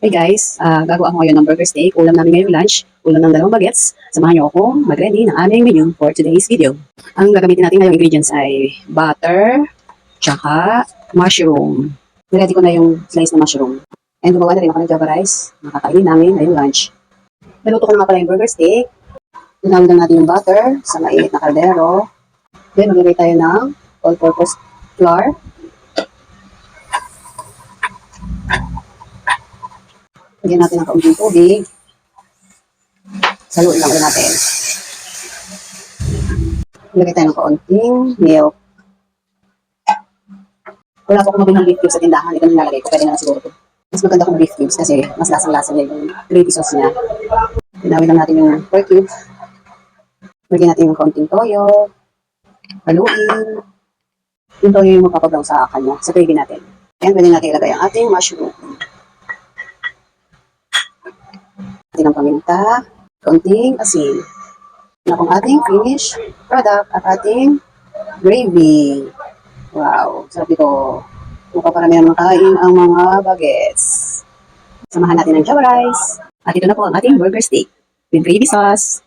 Hey guys, gagawa ako ngayon ng burger steak. Ulam namin ngayong lunch, ulam ng 2 bagets. Samahan niyo ako mag-ready ng aming menu for today's video. Ang gagamitin natin ngayong ingredients ay butter, tsaka mushroom. Niready ko na yung slice na mushroom. And gumawa na rin ako ng java rice. Makakainin namin ngayong lunch. Naluto ko na nga pala yung burger steak. Tinawid lang natin yung butter sa mainit na kaldero. Then maglagay tayo ng all-purpose flour. Lagyan natin ng kaunting tubig. Saluin lang ulit natin. Lagyan tayo ng kaunting milk. Wala po akong mabili ng beef cubes sa tindahan. Ito nilalagay ko. Pwede na siguro ito. Mas maganda kung beef cubes kasi mas lasang-lasa niya yung gravy sauce niya. Tinawid lang natin yung pork cubes. Lagyan natin yung kaunting toyo. Haluin. Yung toyo yung magpapabrown sa kanya, sa gravy natin. Ayan, pwede natin ilagay ang ating mushroom. Natin ang paminta, konting asin. Na kung ating finished product at ating gravy. Wow, sarap ito. Mapaparamihan ng kain ang mga bagets. Samahan natin ng java rice. At ito na po ang ating burger steak with gravy sauce.